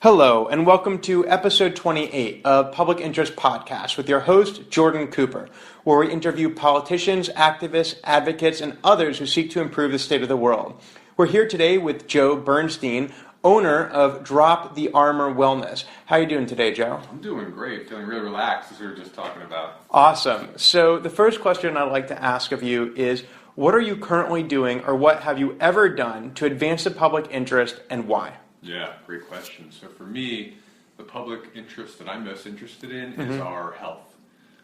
Hello, and welcome to episode 28 of Public Interest Podcast with your host, Jordan Cooper, where we interview politicians, activists, advocates, and others who seek to improve the state of the world. We're here today with Joe Bernstein, owner of Drop the Armor Wellness. How are you doing today, Joe? I'm doing great, feeling really relaxed as we were just talking about. Awesome. So the first question I'd like to ask of you is, what are you currently doing, or what have you ever done to advance the public interest, and why? Yeah, great question. So for me, the public interest that I'm most interested in is our health,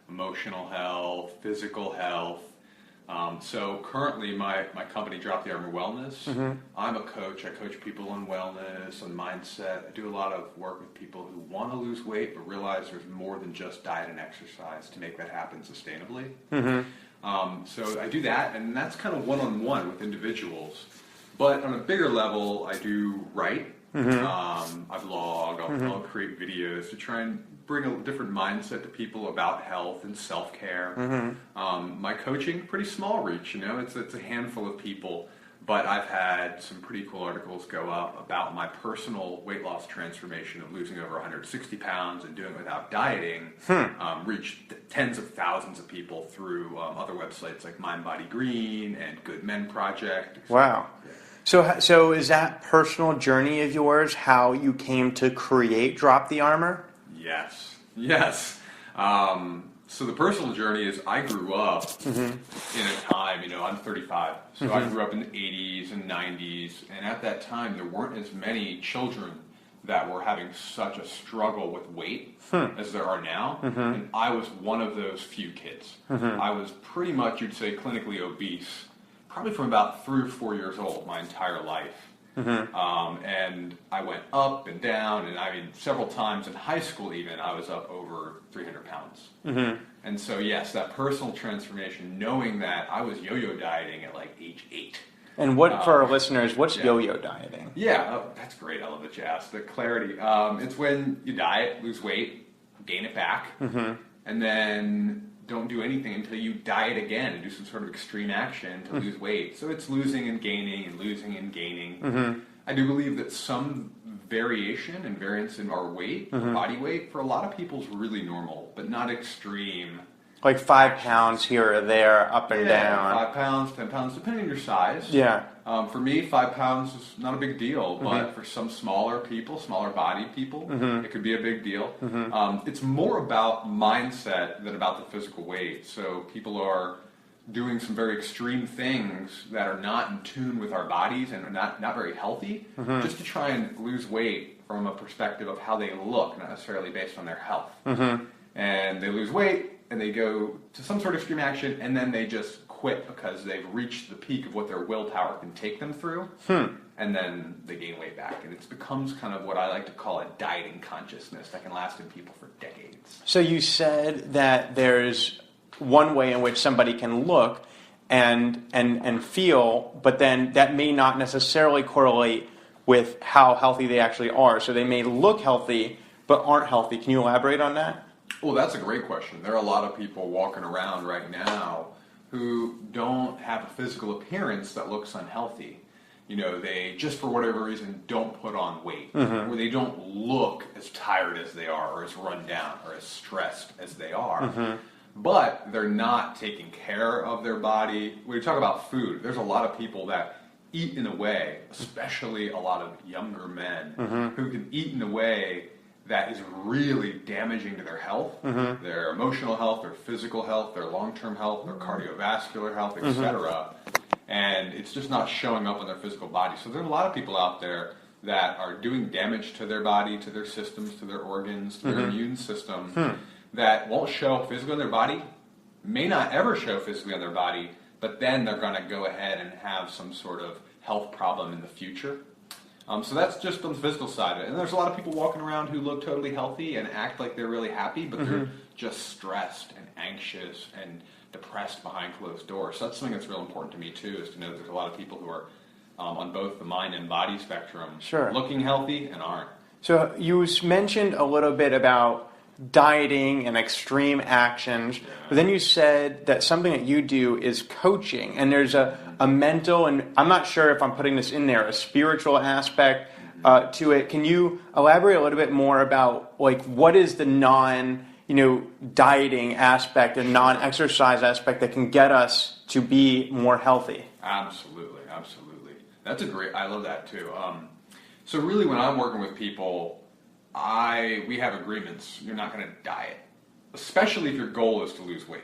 emotional health, physical health. So currently my company, Drop the Armor Wellness, I'm a coach. I coach people on wellness, on mindset. I do a lot of work with people who want to lose weight but realize there's more than just diet and exercise to make that happen sustainably. So I do that, and that's kind of one-on-one with individuals. But on a bigger level, I do write. I blog, I'll create videos to try and bring a different mindset to people about health and self-care. My coaching, pretty small reach, it's a handful of people, but I've had some pretty cool articles go up about my personal weight loss transformation of losing over 160 pounds and doing it without dieting, reached tens of thousands of people through other websites like Mind Body Green and Good Men Project. Wow. Yeah. So is that personal journey of yours how you came to create Drop the Armor? Yes. So the personal journey is I grew up in a time, I'm 35, so I grew up in the 80s and 90s, and at that time there weren't as many children that were having such a struggle with weight as there are now, and I was one of those few kids. I was pretty much, you'd say, clinically obese, probably from about 3 or 4 years old, my entire life. And I went up and down, and several times in high school even, I was up over 300 pounds. And so, yes, that personal transformation, knowing that I was yo-yo dieting at like age 8. And what, for our listeners, what's yo-yo dieting? Yeah, that's great. I love that you asked. The clarity. It's when you diet, lose weight, gain it back, and then don't do anything until you diet again and do some sort of extreme action to lose weight. So it's losing and gaining and losing and gaining. I do believe that some variation and variance in our weight, body weight, for a lot of people is really normal, but not extreme. Like 5 pounds here or there, up and down. 5 pounds, 10 pounds, depending on your size. Yeah. For me, 5 pounds is not a big deal, but for some smaller people, smaller bodied people, it could be a big deal. It's more about mindset than about the physical weight. So people are doing some very extreme things that are not in tune with our bodies and are not very healthy, just to try and lose weight from a perspective of how they look, not necessarily based on their health. And they lose weight, and they go to some sort of extreme action, and then they just quit because they've reached the peak of what their willpower can take them through, and then they gain weight back. And it becomes kind of what I like to call a dieting consciousness that can last in people for decades. So you said that there's one way in which somebody can look and feel, but then that may not necessarily correlate with how healthy they actually are. So they may look healthy, but aren't healthy. Can you elaborate on that? Well, that's a great question. There are a lot of people walking around right now who don't have a physical appearance that looks unhealthy. They just for whatever reason don't put on weight, or they don't look as tired as they are, or as run down, or as stressed as they are. But they're not taking care of their body. When you talk about food, there's a lot of people that eat in a way, especially a lot of younger men, who can eat in a way that is really damaging to their health, their emotional health, their physical health, their long-term health, their cardiovascular health, etc. And it's just not showing up on their physical body. So there's a lot of people out there that are doing damage to their body, to their systems, to their organs, to their immune system, that won't show physically on their body, may not ever show physically on their body, but then they're going to go ahead and have some sort of health problem in the future. So that's just on the physical side of it. And there's a lot of people walking around who look totally healthy and act like they're really happy, but they're just stressed and anxious and depressed behind closed doors. So that's something that's real important to me too, is to know that there's a lot of people who are on both the mind and body spectrum, looking healthy and aren't. So you mentioned a little bit about dieting and extreme actions, but then you said that something that you do is coaching, and there's a mental, and I'm not sure if I'm putting this in there, a spiritual aspect to it. Can you elaborate a little bit more about like what is the dieting aspect and non-exercise aspect that can get us to be more healthy? Absolutely. I love that too. So really when I'm working with people, we have agreements. You're not going to diet, especially if your goal is to lose weight.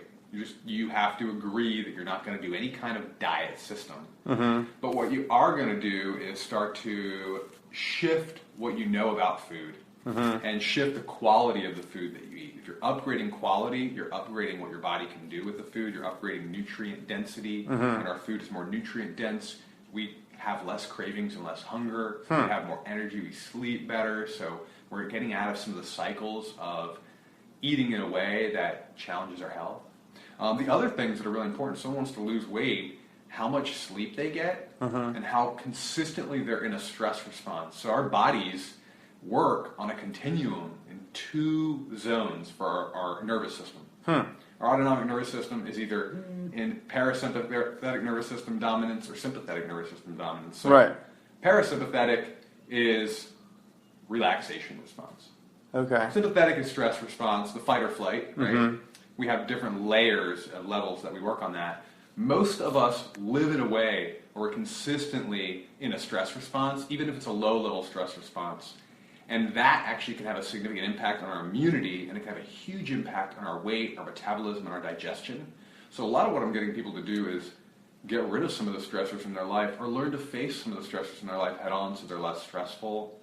You have to agree that you're not going to do any kind of diet system. Mm-hmm. But what you are going to do is start to shift what you know about food, mm-hmm. and shift the quality of the food that you eat. If you're upgrading quality, you're upgrading what your body can do with the food. You're upgrading nutrient density, mm-hmm. and our food is more nutrient dense. We have less cravings and less hunger. We have more energy. We sleep better. So we're getting out of some of the cycles of eating in a way that challenges our health. The other things that are really important, if someone wants to lose weight, how much sleep they get, mm-hmm. and how consistently they're in a stress response. So our bodies work on a continuum in 2 zones for our nervous system. Our autonomic nervous system is either in parasympathetic nervous system dominance or sympathetic nervous system dominance. So right. Parasympathetic is relaxation response. Okay. Sympathetic is stress response, the fight or flight, right? Mm-hmm. We have different layers of levels that we work on that. Most of us live in a way where we're consistently in a stress response, even if it's a low-level stress response. And that actually can have a significant impact on our immunity, and it can have a huge impact on our weight, our metabolism, and our digestion. So a lot of what I'm getting people to do is get rid of some of the stressors in their life, or learn to face some of the stressors in their life head on so they're less stressful.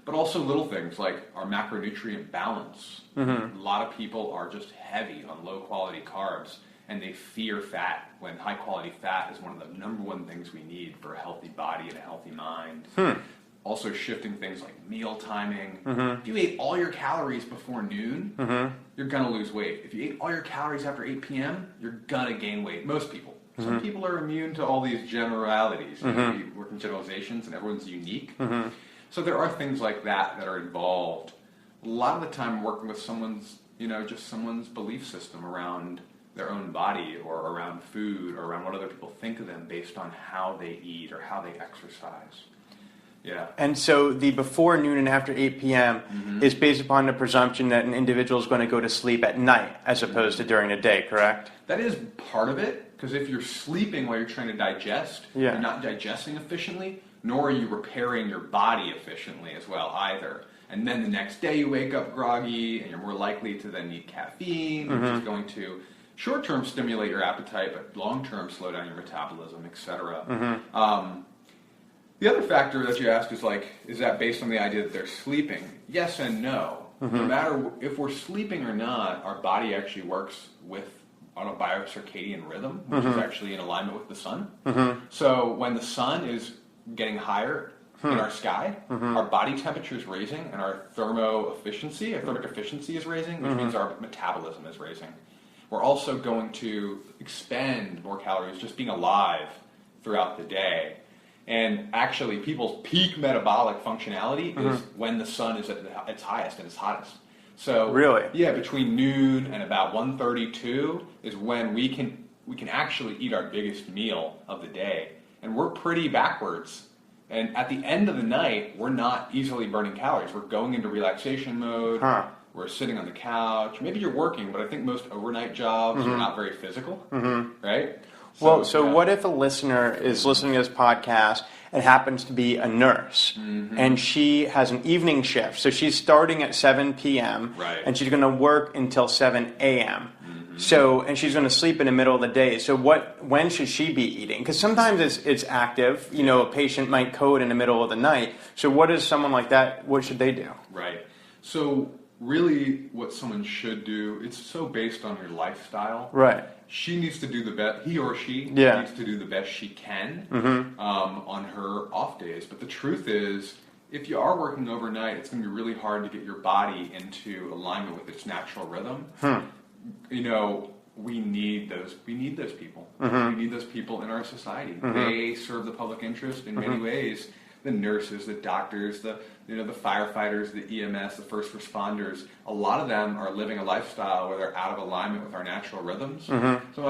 But also little things like our macronutrient balance. Mm-hmm. A lot of people are just heavy on low-quality carbs, and they fear fat, when high-quality fat is one of the number one things we need for a healthy body and a healthy mind. Also shifting things like meal timing. Mm-hmm. If you ate all your calories before noon, mm-hmm. you're going to lose weight. If you ate all your calories after 8 p.m., you're going to gain weight. Most people. Mm-hmm. Some people are immune to all these generalities. Mm-hmm. We work in generalizations, and everyone's unique. Mm-hmm. So there are things like that are involved. A lot of the time working with someone's belief system around their own body or around food or around what other people think of them based on how they eat or how they exercise. Yeah. And so the before noon and after 8 p.m. mm-hmm. is based upon the presumption that an individual is going to go to sleep at night as opposed to during the day, correct? That is part of it, because if you're sleeping while you're trying to digest, you're not digesting efficiently, nor are you repairing your body efficiently as well either. And then the next day you wake up groggy, and you're more likely to then need caffeine, mm-hmm. which is going to short-term stimulate your appetite, but long-term slow down your metabolism, etc. Mm-hmm. The other factor that you asked is that based on the idea that they're sleeping? Yes and no. Mm-hmm. No matter if we're sleeping or not, our body actually works on a biocircadian rhythm, which mm-hmm. is actually in alignment with the sun. Mm-hmm. So when the sun is getting higher in our sky, mm-hmm. our body temperature is raising, and our thermic efficiency is raising, which mm-hmm. means our metabolism is raising. We're also going to expend more calories just being alive throughout the day. And actually, people's peak metabolic functionality mm-hmm. is when the sun is at its highest and its hottest. So, really? Yeah, between noon and about 1:32 is when we can actually eat our biggest meal of the day. And we're pretty backwards. And at the end of the night, we're not easily burning calories. We're going into relaxation mode. We're sitting on the couch. Maybe you're working, but I think most overnight jobs mm-hmm. are not very physical, mm-hmm. right? So what if a listener is listening to this podcast and happens to be a nurse, mm-hmm. and she has an evening shift, so she's starting at 7 p.m., right. and she's going to work until 7 a.m., mm-hmm. and she's going to sleep in the middle of the day. So when should she be eating? Because sometimes it's active. A patient might code in the middle of the night. So what is someone like that, what should they do? Right. So really what someone should do, it's so based on your lifestyle. Right. He or she needs to do the best she can mm-hmm. On her off days. But the truth is, if you are working overnight, it's going to be really hard to get your body into alignment with its natural rhythm. We need those people. Mm-hmm. We need those people in our society. Mm-hmm. They serve the public interest in mm-hmm. many ways. The nurses, the doctors, the firefighters, the EMS, the first responders, a lot of them are living a lifestyle where they're out of alignment with our natural rhythms. Mm-hmm. So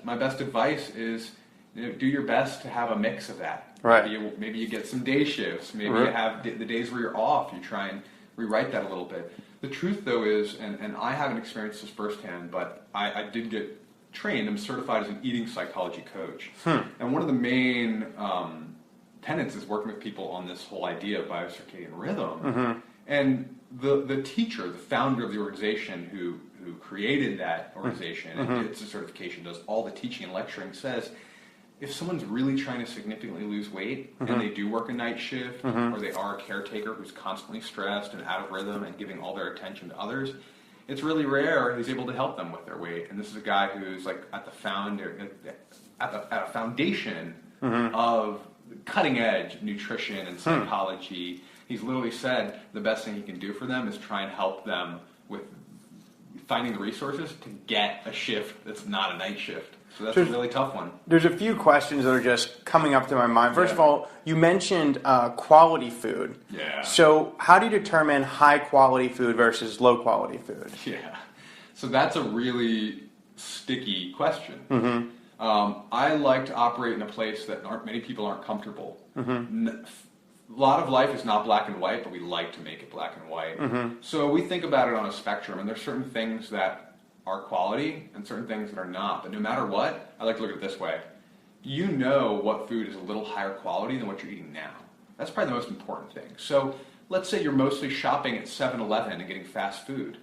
my best advice is do your best to have a mix of that. Right. Maybe you get some day shifts. Maybe you have the days where you're off. You try and rewrite that a little bit. The truth, though, is, and I haven't experienced this firsthand, but I did get trained. I'm certified as an eating psychology coach. And one of the main tenets is working with people on this whole idea of biocircadian rhythm. And the teacher, the founder of the organization who created that organization and gets the certification, does all the teaching and lecturing, says if someone's really trying to significantly lose weight and they do work a night shift or they are a caretaker who's constantly stressed and out of rhythm and giving all their attention to others, it's really rare he's able to help them with their weight. And this is a guy who's like at the at a foundation of cutting edge nutrition and psychology. He's literally said the best thing he can do for them is try and help them with finding the resources to get a shift that's not a night shift. So that's a really tough one. There's a few questions that are just coming up to my mind. First of all, you mentioned quality food. Yeah. So how do you determine high quality food versus low quality food? Yeah. So that's a really sticky question. I like to operate in a place that many people aren't comfortable. A lot of life is not black and white, but we like to make it black and white. So we think about it on a spectrum, and there's certain things that are quality and certain things that are not. But no matter what, I like to look at it this way. You know what food is a little higher quality than what you're eating now. That's probably the most important thing. So let's say you're mostly shopping at 7-Eleven and getting fast food.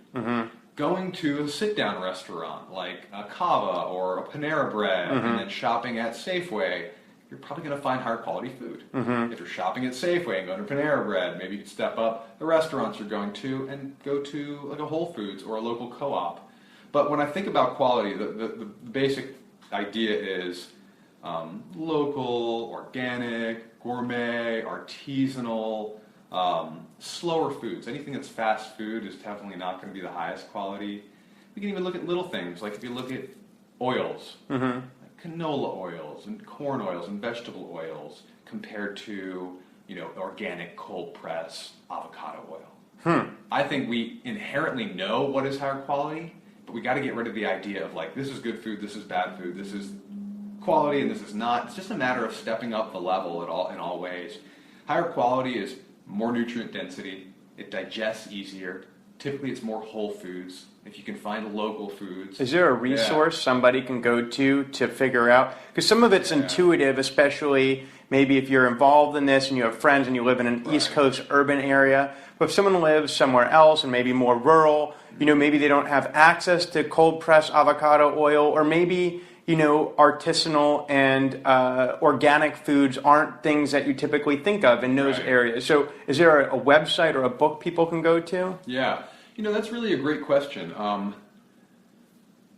Going to a sit-down restaurant like a Cava or a Panera Bread and then shopping at Safeway, you're probably going to find higher quality food. If you're shopping at Safeway and going to Panera Bread, maybe you could step up the restaurants you're going to and go to like a Whole Foods or a local co-op. But when I think about quality, the basic idea is local, organic, gourmet, artisanal, slower foods. Anything that's fast food is definitely not going to be the highest quality. We can even look at little things, like if you look at oils, like canola oils and corn oils and vegetable oils compared to, organic cold press avocado oil. I think we inherently know what is higher quality, but we got to get rid of the idea of like, this is good food, this is bad food, this is quality and this is not. It's just a matter of stepping up the level in all ways. Higher quality is more nutrient density, it digests easier, typically it's more whole foods. If you can find local foods. Is there a resource somebody can go to figure out? Because some of it's intuitive, especially maybe if you're involved in this and you have friends and you live in an East Coast urban area. But if someone lives somewhere else and maybe more rural, maybe they don't have access to cold pressed avocado oil, or maybe, artisanal and organic foods aren't things that you typically think of in those areas. So is there a website or a book people can go to? Yeah. That's really a great question.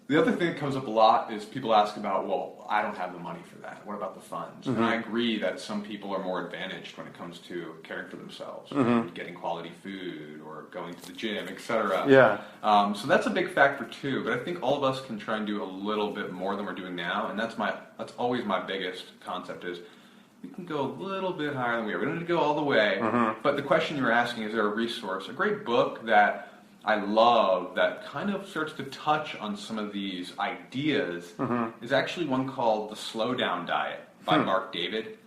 The other thing that comes up a lot is people ask about, well, I don't have the money for that. What about the funds? And I agree that some people are more advantaged when it comes to caring for themselves, getting quality food or going to the gym, etc. Yeah. So that's a big factor too. But I think all of us can try and do a little bit more than we're doing now. And that's always my biggest concept is we can go a little bit higher than we are. We don't need to go all the way. But the question you were asking, is there a resource? A great book that I love that kind of starts to touch on some of these ideas is actually one called The Slow Down Diet by Mark David.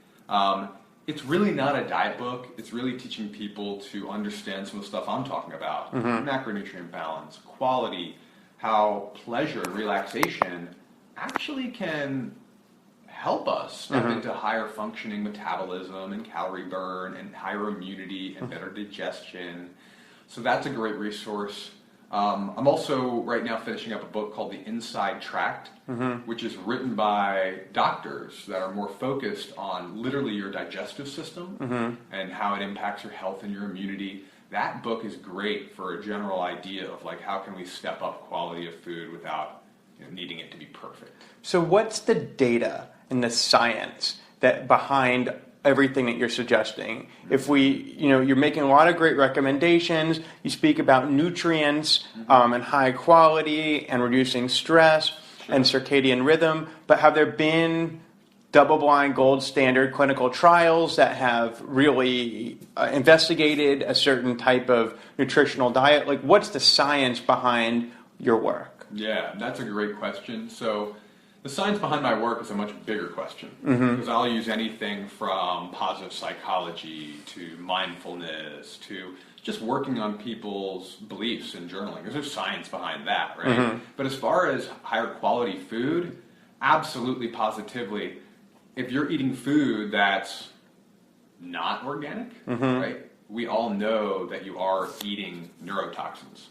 It's really not a diet book. It's really teaching people to understand some of the stuff I'm talking about. Macronutrient balance, quality, how pleasure and relaxation actually can help us step into higher functioning metabolism and calorie burn and higher immunity and better digestion. So that's a great resource. I'm also right now finishing up a book called The Inside Tract, which is written by doctors that are more focused on literally your digestive system and how it impacts your health and your immunity. That book is great for a general idea of like how can we step up quality of food without needing it to be perfect. So what's the data and the science that behind everything that you're suggesting? If you're making a lot of great recommendations, you speak about nutrients and high quality and reducing stress and circadian rhythm, but have there been double-blind gold standard clinical trials that have really investigated a certain type of nutritional diet? Like, what's the science behind your work? Yeah, that's a great question. So The science behind my work is a much bigger question, because I'll use anything from positive psychology to mindfulness to just working on people's beliefs and journaling. There's science behind that, right? But as far as higher quality food, absolutely positively, if you're eating food that's not organic, right? We all know that you are eating neurotoxins.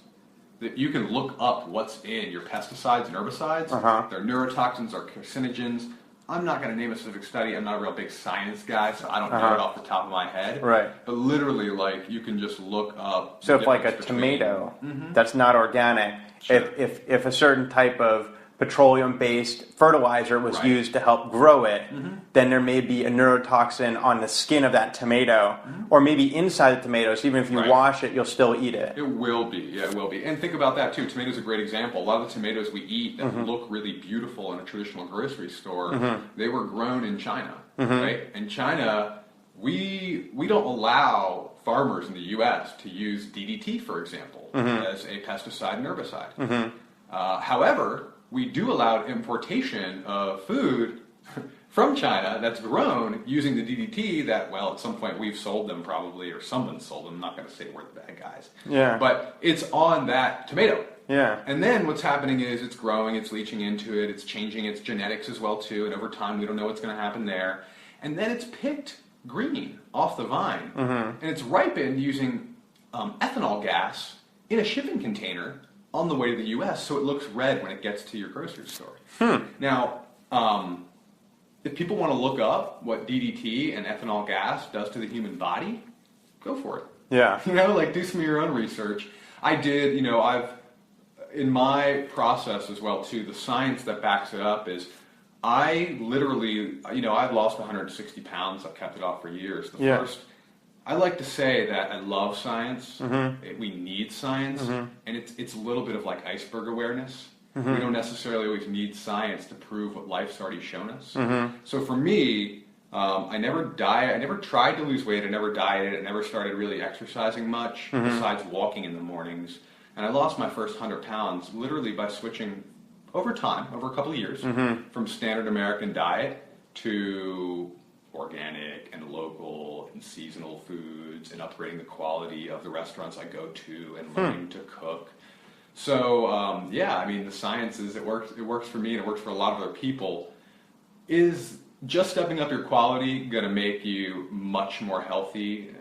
That you can look up what's in your pesticides and herbicides. They're neurotoxins or carcinogens. I'm not going to name a specific study. I'm not a real big science guy, so I don't know it off the top of my head. Right. But literally, like, you can just look up. So if like a tomato that's not organic, if a certain type of petroleum-based fertilizer was used to help grow it, then there may be a neurotoxin on the skin of that tomato, or maybe inside the tomato, so even if you wash it, you'll still eat it. It will be, yeah, it will be. And think about that too. Tomatoes are a great example. A lot of the tomatoes we eat that look really beautiful in a traditional grocery store, they were grown in China, right? In China, we don't allow farmers in the U.S. to use DDT, for example, as a pesticide and herbicide. However, we do allow importation of food from China that's grown using the DDT that, well, at some point we've sold them probably, or someone sold them. I'm not going to say we're the bad guys. Yeah. But it's on that tomato. Yeah. And then what's happening is it's growing, it's leaching into it, it's changing its genetics as well too, and over time we don't know what's going to happen there. And then it's picked green off the vine, and it's ripened using ethanol gas in a shipping container on the way to the U.S., so it looks red when it gets to your grocery store. Now, if people want to look up what DDT and ethanol gas does to the human body, go for it. Yeah. Like, do some of your own research. I did, I've, in my process as well too, the science that backs it up is I literally, I've lost 160 pounds. I've kept it off for years. I like to say that I love science. We need science, and it's a little bit of like iceberg awareness. We don't necessarily always need science to prove what life's already shown us. So for me, I never tried to lose weight. I never dieted. I never started really exercising much besides walking in the mornings. And I lost my first 100 pounds literally by switching over time, over a couple of years, from standard American diet to organic and local and seasonal foods, and upgrading the quality of the restaurants I go to, and learning to cook. So the science is, it works for me, and it works for a lot of other people. Is just stepping up your quality going to make you much more healthy?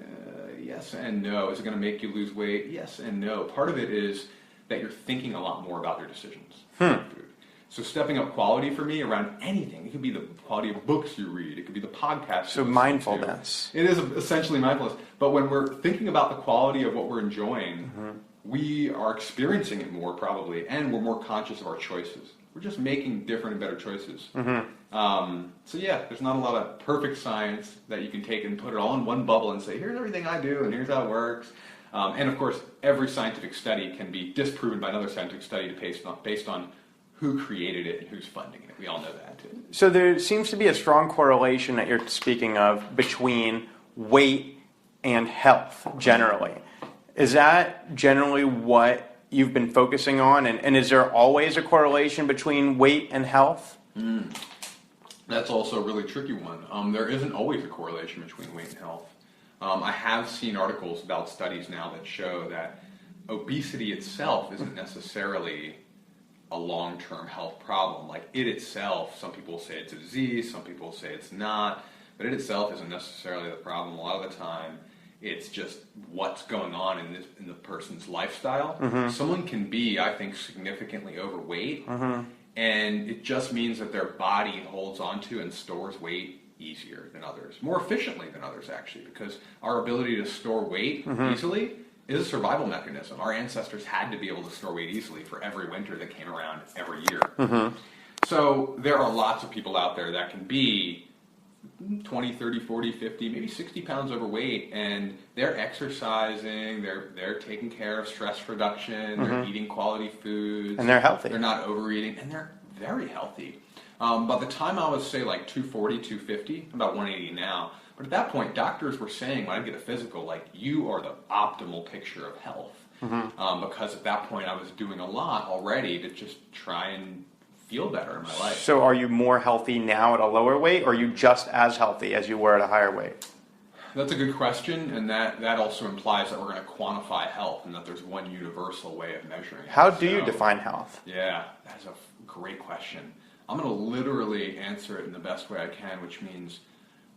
Yes and no. Is it going to make you lose weight? Yes and no. Part of it is that you're thinking a lot more about your decisions with food. So stepping up quality for me around anything. It could be the quality of books you read. It could be the podcasts. So mindfulness. It is essentially mindfulness. But when we're thinking about the quality of what we're enjoying, we are experiencing it more probably, and we're more conscious of our choices. We're just making different and better choices. There's not a lot of perfect science that you can take and put it all in one bubble and say, here's everything I do and here's how it works. And of course, every scientific study can be disproven by another scientific study based on who created it and who's funding it. We all know that too. So there seems to be a strong correlation that you're speaking of between weight and health generally. Is that generally what you've been focusing on? And is there always a correlation between weight and health? That's also a really tricky one. There isn't always a correlation between weight and health. I have seen articles about studies now that show that obesity itself isn't necessarily a long-term health problem. Like it itself, some people say it's a disease, some people say it's not, but it itself isn't necessarily the problem. A lot of the time, it's just what's going on in the person's lifestyle. Someone can be, I think, significantly overweight, and it just means that their body holds onto and stores weight easier than others, more efficiently than others actually, because our ability to store weight easily is a survival mechanism. Our ancestors had to be able to store weight easily for every winter that came around every year. So there are lots of people out there that can be 20, 30, 40, 50, maybe 60 pounds overweight, and they're exercising, they're taking care of stress reduction, they're eating quality foods. And they're healthy. They're not overeating, and they're very healthy. By the time I was, say, like 240, 250, I'm about 180 now, but at that point, doctors were saying, when I get a physical, like, you are the optimal picture of health. Because at that point, I was doing a lot already to just try and feel better in my life. So are you more healthy now at a lower weight, or are you just as healthy as you were at a higher weight? That's a good question, and that also implies that we're going to quantify health and that there's one universal way of measuring it. How do you define health? Yeah, that's a great question. I'm going to literally answer it in the best way I can, which means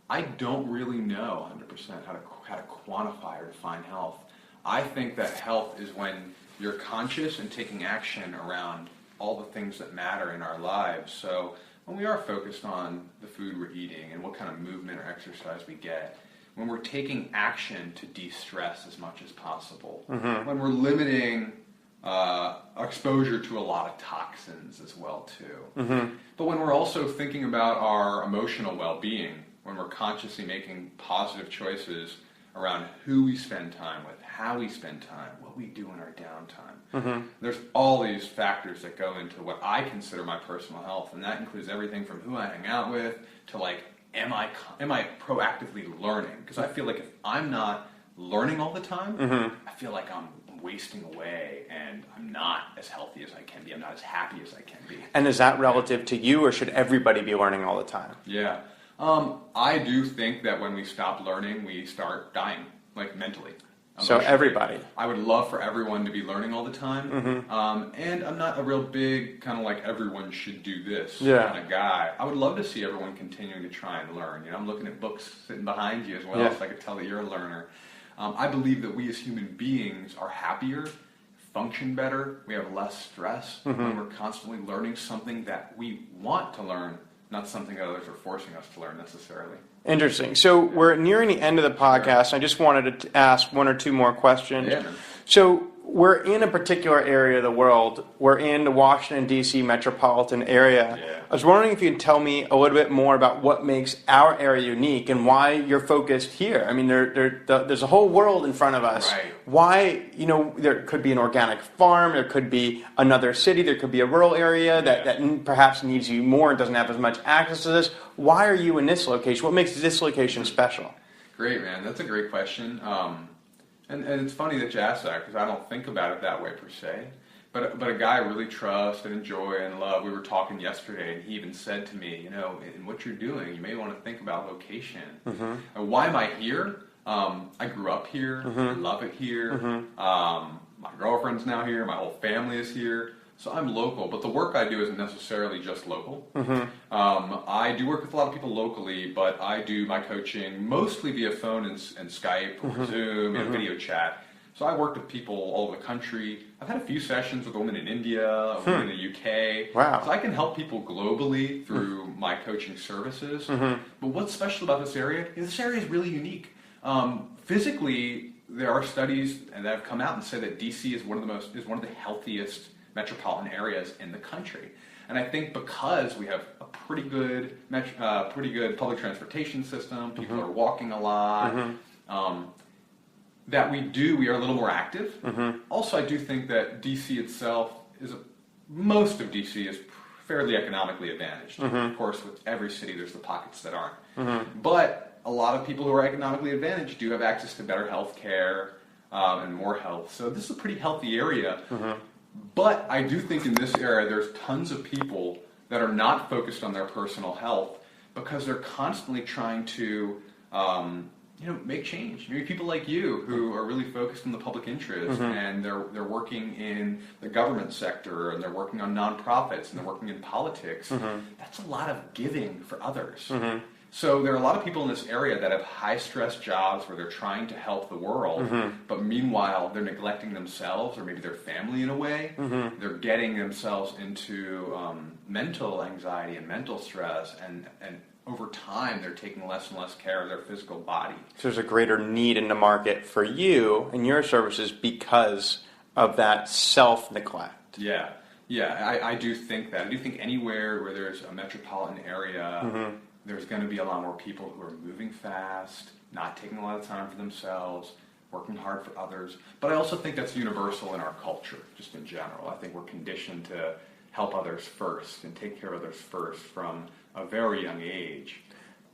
I don't really know 100% how to quantify or define health. I think that health is when you're conscious and taking action around all the things that matter in our lives. So when we are focused on the food we're eating and what kind of movement or exercise we get, when we're taking action to de-stress as much as possible, when we're limiting exposure to a lot of toxins as well too. But when we're also thinking about our emotional well-being, when we're consciously making positive choices around who we spend time with, how we spend time, what we do in our downtime. There's all these factors that go into what I consider my personal health, and that includes everything from who I hang out with to like, am I proactively learning? Because I feel like if I'm not learning all the time, I feel like I'm wasting away and I'm not as healthy as I can be. I'm not as happy as I can be. And is that relative to you, or should everybody be learning all the time? Yeah. I do think that when we stop learning, we start dying, like mentally. So everybody. I would love for everyone to be learning all the time. And I'm not a real big kind of like everyone should do this kind of guy. I would love to see everyone continuing to try and learn. You know, I'm looking at books sitting behind you as well, so I could tell that you're a learner. I believe that we as human beings are happier, function better, we have less stress when we're constantly learning something that we want to learn, not something others are forcing us to learn necessarily. Interesting. So we're nearing the end of the podcast. I just wanted to ask one or two more questions. Yeah. So we're in a particular area of the world. We're in the Washington, D.C. metropolitan area. Yeah. I was wondering if you could tell me a little bit more about what makes our area unique and why you're focused here. I mean, there's a whole world in front of us. Right. Why, there could be an organic farm, there could be another city, there could be a rural area that perhaps needs you more and doesn't have as much access to this. Why are you in this location? What makes this location special? Great, man. That's a great question. And it's funny that you asked that because I don't think about it that way per se. But a guy I really trust and enjoy and love, we were talking yesterday and he even said to me, in what you're doing, you may want to think about location. And why am I here? I grew up here. I love it here. My girlfriend's now here. My whole family is here. So I'm local, but the work I do isn't necessarily just local. I do work with a lot of people locally, but I do my coaching mostly via phone and Skype or Zoom and video chat. So I work with people all over the country. I've had a few sessions with a woman in India, a woman in the UK. Wow. So I can help people globally through my coaching services. But what's special about this area is this area is really unique. Physically, there are studies that have come out and said that DC is one of the healthiest metropolitan areas in the country. And I think because we have a pretty good public transportation system, people are walking a lot, that we are a little more active. Also, I do think that DC itself most of DC is fairly economically advantaged. Of course, with every city, there's the pockets that aren't. But a lot of people who are economically advantaged do have access to better health care and more health. So this is a pretty healthy area. But I do think in this area, there's tons of people that are not focused on their personal health because they're constantly trying to, make change. Maybe people like you who are really focused on the public interest and they're working in the government sector and they're working on nonprofits and they're working in politics. That's a lot of giving for others. So there are a lot of people in this area that have high-stress jobs where they're trying to help the world, but meanwhile they're neglecting themselves or maybe their family in a way. They're getting themselves into mental anxiety and mental stress, and over time they're taking less and less care of their physical body. So there's a greater need in the market for you and your services because of that self-neglect. Yeah, I do think that. I do think anywhere where there's a metropolitan area, there's going to be a lot more people who are moving fast, not taking a lot of time for themselves, working hard for others. But I also think that's universal in our culture, just in general. I think we're conditioned to help others first and take care of others first from a very young age.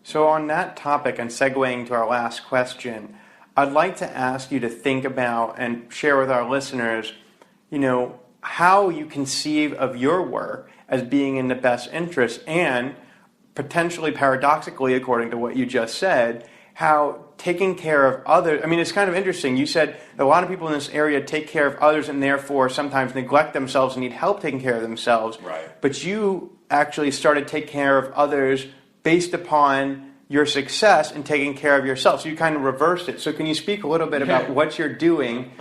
So on that topic, and segueing to our last question, I'd like to ask you to think about and share with our listeners, how you conceive of your work as being in the best interest, and potentially paradoxically, according to what you just said, how taking care of others, I mean, it's kind of interesting. You said that a lot of people in this area take care of others and therefore sometimes neglect themselves and need help taking care of themselves. Right. But you actually started taking care of others based upon your success in taking care of yourself. So you kind of reversed it. So can you speak a little bit about what you're doing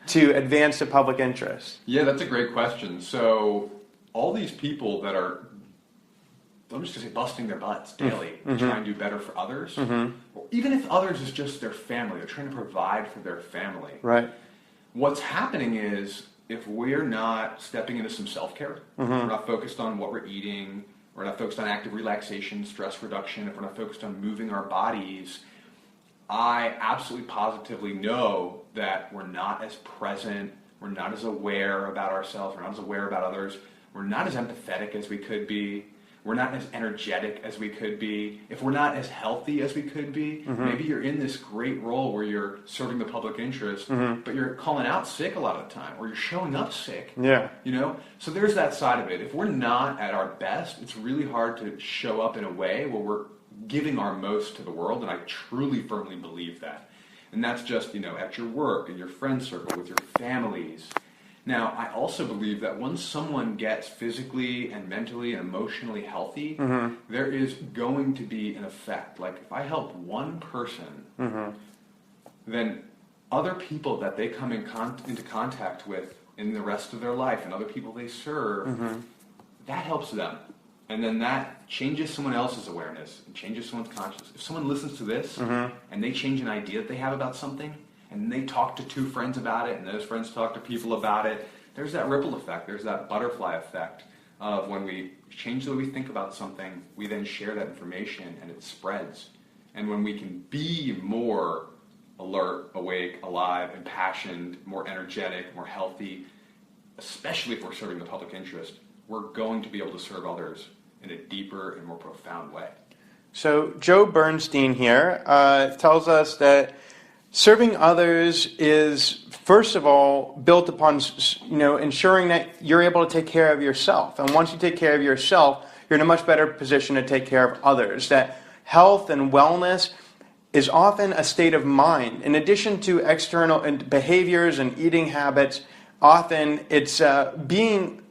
to advance the public interest? Yeah, that's a great question. So all these people that are, I'm just going to say, busting their butts daily to try and do better for others, or even if others is just their family, they're trying to provide for their family. Right. What's happening is, if we're not stepping into some self-care, we're not focused on what we're eating, we're not focused on active relaxation, stress reduction, if we're not focused on moving our bodies, I absolutely positively know that we're not as present, we're not as aware about ourselves, we're not as aware about others, we're not as empathetic as we could be, we're not as energetic as we could be, if we're not as healthy as we could be. Maybe you're in this great role where you're serving the public interest, but you're calling out sick a lot of the time, or you're showing up sick. Yeah. You know? So there's that side of it. If we're not at our best, it's really hard to show up in a way where we're giving our most to the world, and I truly, firmly believe that. And that's just, at your work, in your friend circle, with your families. Now, I also believe that once someone gets physically and mentally and emotionally healthy, there is going to be an effect. Like, if I help one person, then other people that they come into contact with in the rest of their life and other people they serve, that helps them. And then that changes someone else's awareness and changes someone's consciousness. If someone listens to this and they change an idea that they have about something, and they talk to two friends about it, and those friends talk to people about it, there's that ripple effect, there's that butterfly effect of when we change the way we think about something, we then share that information and it spreads. And when we can be more alert, awake, alive, impassioned, more energetic, more healthy, especially if we're serving the public interest, we're going to be able to serve others in a deeper and more profound way. So Joe Bernstein here tells us that serving others is, first of all, built upon, ensuring that you're able to take care of yourself. And once you take care of yourself, you're in a much better position to take care of others. That health and wellness is often a state of mind. In addition to external behaviors and eating habits, often it's being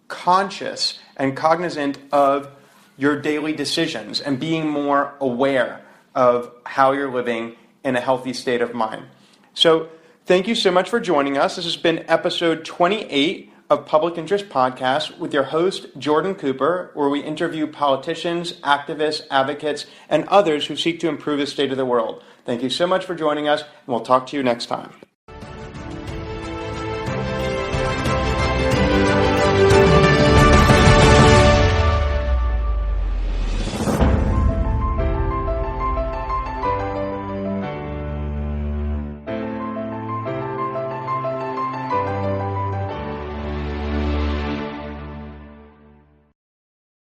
conscious and cognizant of your daily decisions and being more aware of how you're living in a healthy state of mind. So thank you so much for joining us. This has been episode 28 of Public Interest Podcast with your host, Jordan Cooper, where we interview politicians, activists, advocates, and others who seek to improve the state of the world. Thank you so much for joining us, and we'll talk to you next time.